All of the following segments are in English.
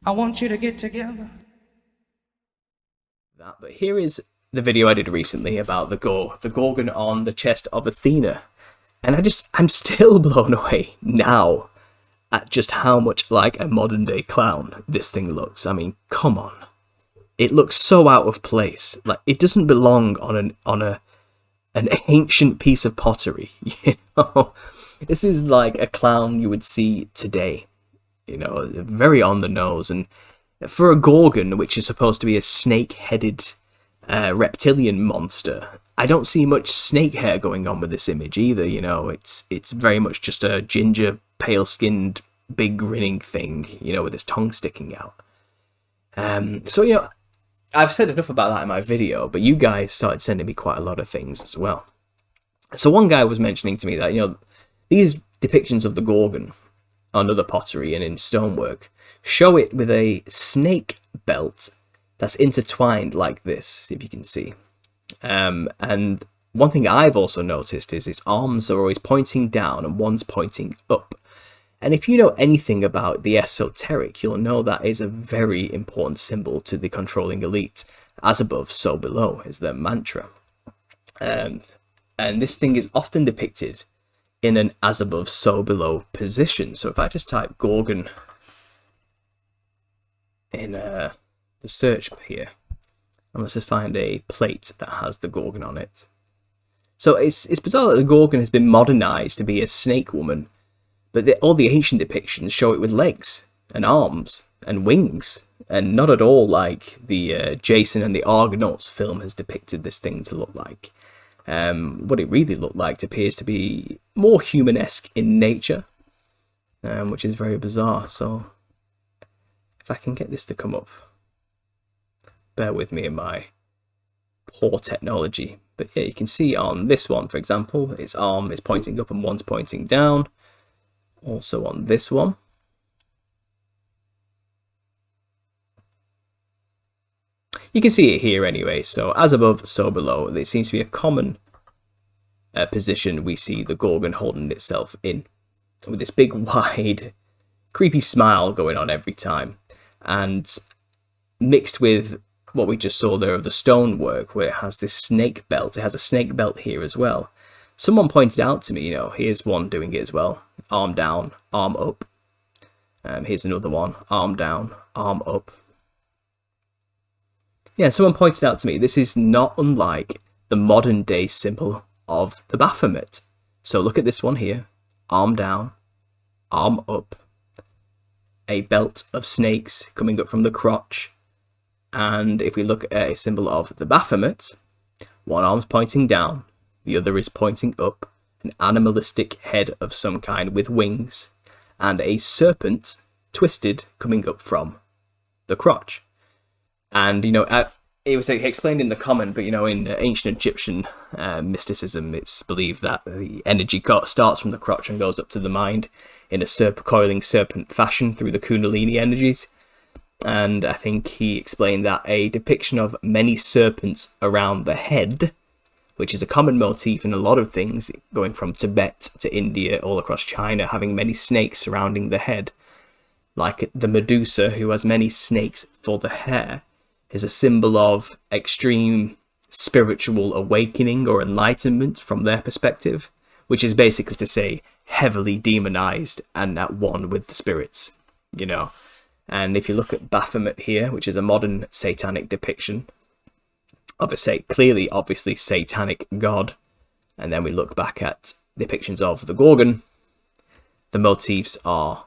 I want you to get together. But here is the video I did recently about the Gorgon on the chest of Athena. And I'm still blown away now at just how much like a modern day clown this thing looks. I mean, come on. It looks so out of place. Like, it doesn't belong on an ancient piece of pottery, you know? This is like a clown you would see today, you know, very on the nose. And for a Gorgon, which is supposed to be a snake-headed reptilian monster, I don't see much snake hair going on with this image either, you know. It's very much just a ginger, pale-skinned, big grinning thing, you know, with his tongue sticking out. So, you know, I've said enough about that in my video, but you guys started sending me quite a lot of things as well. So one guy was mentioning to me that, you know, these depictions of the Gorgon on other pottery and in stonework show it with a snake belt that's intertwined like this, if you can see. And one thing I've also noticed is its arms are always pointing down and one's pointing up. And if you know anything about the esoteric, you'll know that is a very important symbol to the controlling elite. As above, so below is their mantra. And this thing is often depicted in an as above, so below position. So if I just type Gorgon in the search here, and let's just find a plate that has the Gorgon on it. So it's bizarre that the Gorgon has been modernized to be a snake woman, but all the ancient depictions show it with legs and arms and wings, and not at all like the Jason and the Argonauts film has depicted this thing to look like. What it really looked like appears to be more human-esque in nature, which is very bizarre. So if I can get this to come up, bear with me in my poor technology. But yeah, you can see on this one, for example, its arm is pointing up and one's pointing down. Also on this one. You can see it here anyway, so as above, so below. It seems to be a common position we see the Gorgon holding itself in, with this big, wide, creepy smile going on every time. And mixed with what we just saw there of the stonework, where it has this snake belt. It has a snake belt here as well. Someone pointed out to me, you know, here's one doing it as well. Arm down, arm up. Here's another one, arm down, arm up. Yeah, someone pointed out to me, this is not unlike the modern day symbol of the Baphomet. So look at this one here, arm down, arm up. A belt of snakes coming up from the crotch. And if we look at a symbol of the Baphomet, one arm's pointing down, the other is pointing up, an animalistic head of some kind with wings, and a serpent twisted coming up from the crotch. And, you know, it was explained in the comment, but, you know, in ancient Egyptian mysticism, it's believed that the energy starts from the crotch and goes up to the mind in a coiling serpent fashion through the Kundalini energies. And I think he explained that a depiction of many serpents around the head, which is a common motif in a lot of things, going from Tibet to India, all across China, having many snakes surrounding the head, like the Medusa, who has many snakes for the hair, is a symbol of extreme spiritual awakening or enlightenment from their perspective, which is basically to say heavily demonized and at one with the spirits, you know. And if you look at Baphomet here, which is a modern satanic depiction of a clearly, obviously satanic god, and then we look back at depictions of the Gorgon, the motifs are,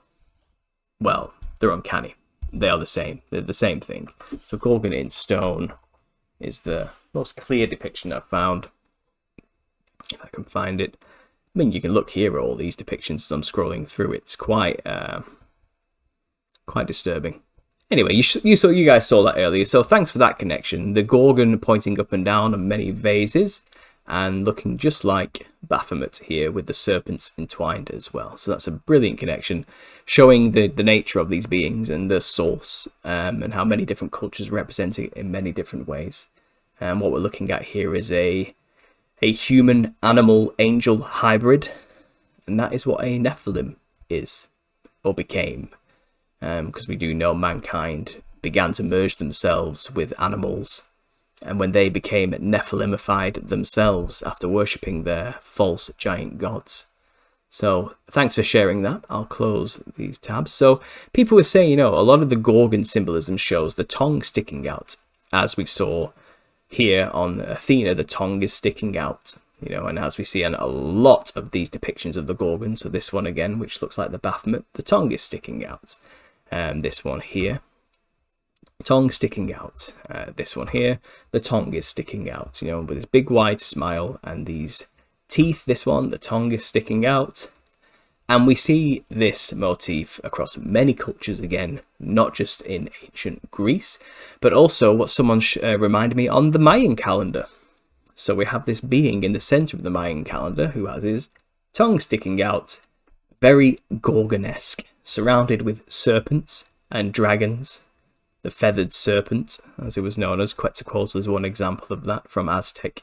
well, they're uncanny. They are the same. They're the same thing. So Gorgon in stone is the most clear depiction I've found. If I can find it. I mean, you can look here at all these depictions as I'm scrolling through. It's quite disturbing. Anyway, you guys saw that earlier, so thanks for that connection. The Gorgon pointing up and down on many vases, and looking just like Baphomet here with the serpents entwined as well. So that's a brilliant connection, showing the nature of these beings and the source, and how many different cultures represent it in many different ways. And what we're looking at here is a human animal angel hybrid, and that is what a Nephilim is, or became. because we do know mankind began to merge themselves with animals, and when they became Nephilimified themselves after worshipping their false giant gods. So thanks for sharing that. I'll close these tabs. So people were saying, a lot of the Gorgon symbolism shows the tongue sticking out, as we saw here on Athena. The tongue is sticking out, and as we see in a lot of these depictions of the Gorgon. So this one again, which looks like the Baphomet, the tongue is sticking out. This one here, tongue sticking out. This one here, the tongue is sticking out, with this big wide smile and these teeth. This one, the tongue is sticking out. And we see this motif across many cultures again, not just in ancient Greece, but also what someone reminded me on the Mayan calendar. So we have this being in the center of the Mayan calendar who has his tongue sticking out, very Gorgonesque, surrounded with serpents and dragons. The feathered serpent, as it was known as, Quetzalcoatl is one example of that from Aztec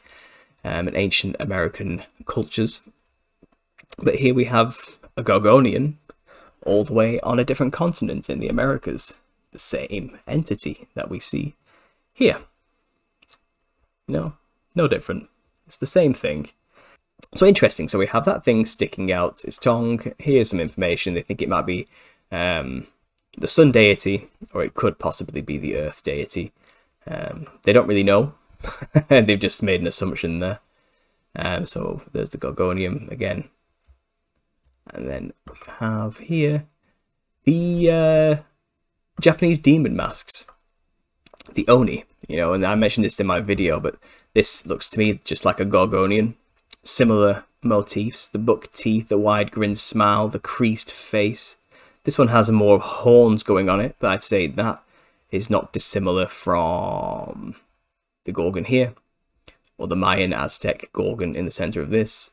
and ancient American cultures. But here we have a Gorgonian all the way on a different continent in the Americas. The same entity that we see here. No different. It's the same thing. So interesting. So we have that thing sticking out its tongue. Here's some information. They think it might be the sun deity, or it could possibly be the earth deity. They don't really know. They've just made an assumption there. So there's the Gorgonium again. And then we have here the Japanese demon masks. The Oni, and I mentioned this in my video, but this looks to me just like a Gorgonian. Similar motifs, the buck teeth, the wide grinned smile, the creased face. This one has more horns going on it, but I'd say that is not dissimilar from the Gorgon here, or the Mayan Aztec Gorgon in the center of this,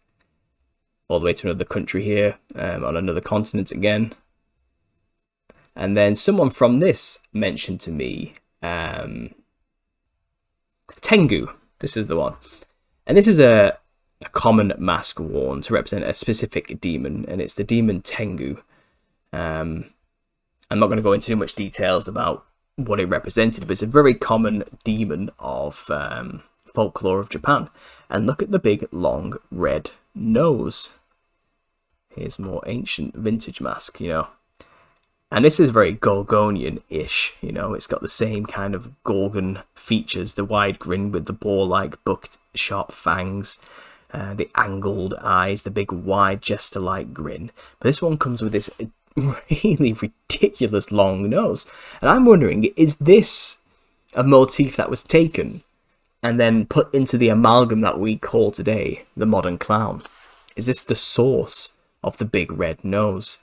all the way to another country here, on another continent again. And then someone from this mentioned to me Tengu. This is the one. And this is a common mask worn to represent a specific demon, and it's the demon Tengu. I'm not going to go into too much details about what it represented, but it's a very common demon of folklore of Japan. And look at the big, long, red nose. Here's more ancient vintage mask, And this is very Gorgonian-ish, It's got the same kind of Gorgon features, the wide grin with the boar-like bucked sharp fangs, the angled eyes, the big wide jester-like grin. But this one comes with this really ridiculous long nose. And I'm wondering, is this a motif that was taken and then put into the amalgam that we call today the modern clown? Is this the source of the big red nose?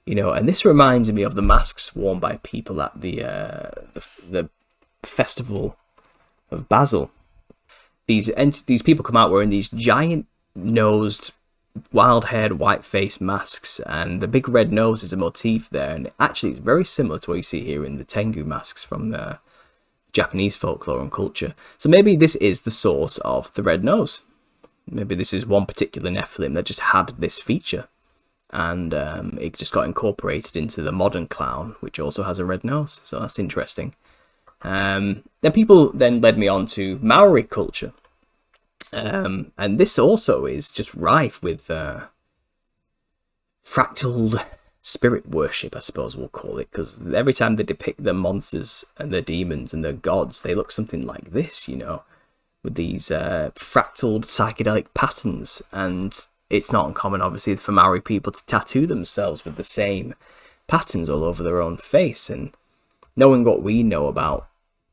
And this reminds me of the masks worn by people at the festival of Basel. These people come out wearing these giant nosed, wild-haired, white-faced masks, and the big red nose is a motif there, and actually it's very similar to what you see here in the Tengu masks from the Japanese folklore and culture. So maybe this is the source of the red nose. Maybe this is one particular Nephilim that just had this feature, and it just got incorporated into the modern clown, which also has a red nose. So that's interesting. Then people then led me on to Maori culture. And this also is just rife with fractaled spirit worship, I suppose we'll call it, because every time they depict the monsters and the demons and the gods, they look something like this, with these fractaled psychedelic patterns. And it's not uncommon, obviously, for Maori people to tattoo themselves with the same patterns all over their own face. And knowing what we know about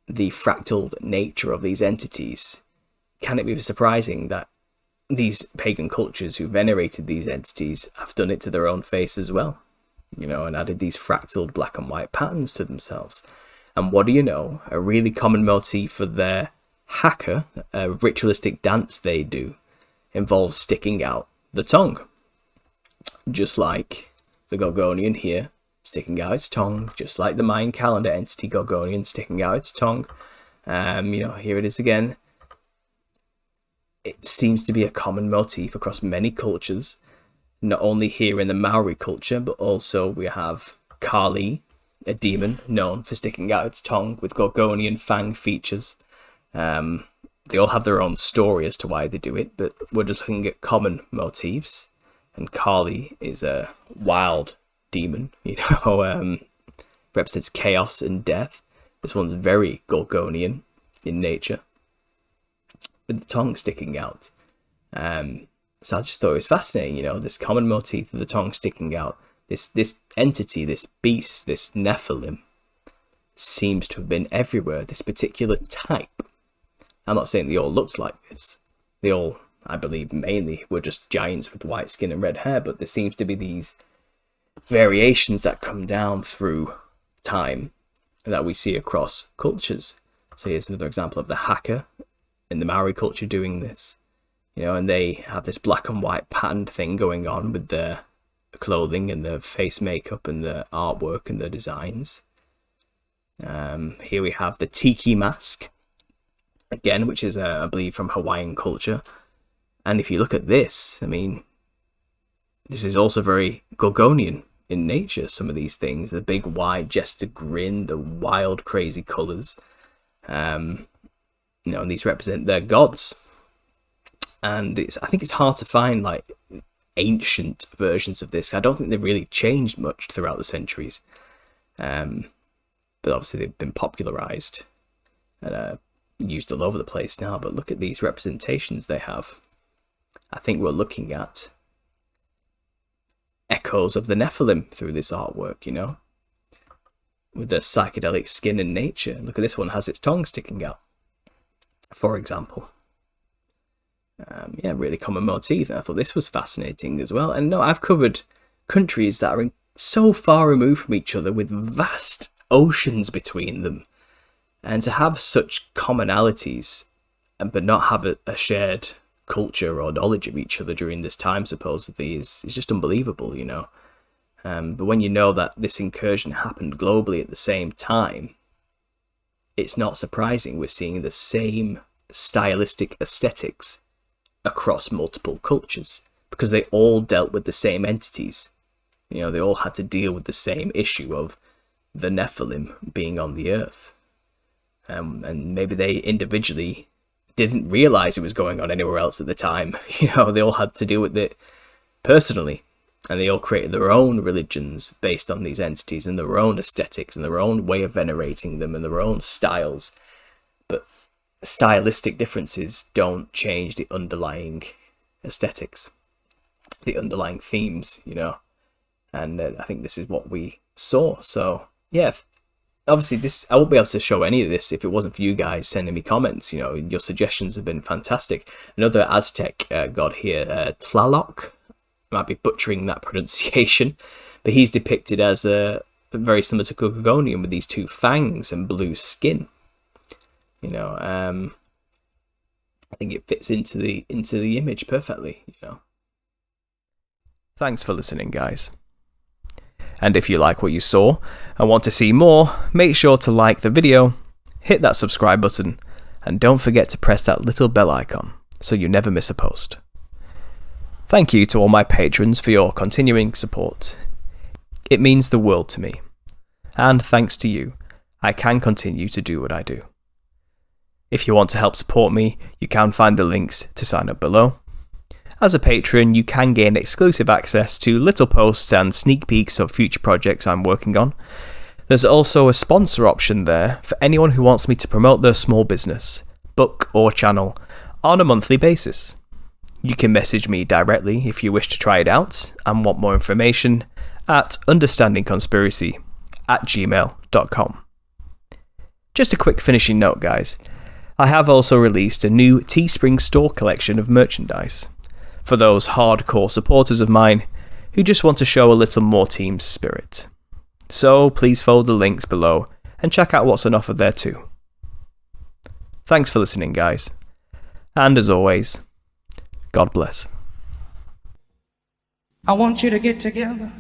the fractal nature of these entities, can it be surprising that these pagan cultures who venerated these entities have done it to their own face as well, and added these fractal black and white patterns to themselves? And what do you know? A really common motif for their haka, a ritualistic dance they do, involves sticking out the tongue. Just like the Gorgonian here, sticking out its tongue, just like the Mayan calendar entity Gorgonian sticking out its tongue. Here it is again. It seems to be a common motif across many cultures, not only here in the Maori culture, but also we have Kali a demon known for sticking out its tongue with Gorgonian fang features. They all have their own story as to why they do it, but we're just looking at common motifs. And Kali is a wild demon, represents chaos and death. This one's very Gorgonian in nature, with the tongue sticking out. So I just thought it was fascinating, this common motif of the tongue sticking out. This entity, this beast, this Nephilim, seems to have been everywhere. This particular type. I'm not saying they all looked like this. They all, I believe, mainly were just giants with white skin and red hair, but there seems to be these variations that come down through time that we see across cultures. So here's another example of the Haka in the Maori culture doing this. And they have this black and white patterned thing going on with their clothing and the face makeup and the artwork and the designs. Here we have the tiki mask, again, which is, I believe, from Hawaiian culture. And if you look at this, this is also very Gorgonian in nature, some of these things. The big wide jester grin, the wild crazy colours. And these represent their gods. And I think it's hard to find like ancient versions of this. I don't think they've really changed much throughout the centuries. But obviously they've been popularised and used all over the place now. But look at these representations they have. I think we're looking at echoes of the Nephilim through this artwork, with their psychedelic skin and nature. Look at this one, has its tongue sticking out, for example. Really common motif. And I thought this was fascinating as well. And no, I've covered countries that are so far removed from each other with vast oceans between them. And to have such commonalities, but not have a shared culture or knowledge of each other during this time, supposedly, is just unbelievable, But when you know that this incursion happened globally at the same time, it's not surprising we're seeing the same stylistic aesthetics across multiple cultures, because they all dealt with the same entities. They all had to deal with the same issue of the Nephilim being on the earth. And maybe they individually didn't realize it was going on anywhere else at the time. They all had to deal with it personally, and they all created their own religions based on these entities and their own aesthetics and their own way of venerating them and their own styles. But stylistic differences don't change the underlying aesthetics, the underlying themes, and I think this is what we saw. So yeah, obviously I won't be able to show any of this if it wasn't for you guys sending me comments. Your suggestions have been fantastic. Another Aztec god here, Tlaloc, might be butchering that pronunciation, but he's depicted as very similar to Gorgonian with these two fangs and blue skin. I think it fits into the image perfectly. Thanks for listening, guys. And if you like what you saw and want to see more, make sure to like the video, hit that subscribe button, and don't forget to press that little bell icon so you never miss a post. Thank you to all my patrons for your continuing support. It means the world to me. And thanks to you, I can continue to do what I do. If you want to help support me, you can find the links to sign up below. As a patron, you can gain exclusive access to little posts and sneak peeks of future projects I'm working on. There's also a sponsor option there for anyone who wants me to promote their small business, book or channel on a monthly basis. You can message me directly if you wish to try it out and want more information at understandingconspiracy@gmail.com. Just a quick finishing note, guys. I have also released a new Teespring store collection of merchandise for those hardcore supporters of mine who just want to show a little more team spirit. So please follow the links below and check out what's on offer there too. Thanks for listening, guys. And as always, God bless. I want you to get together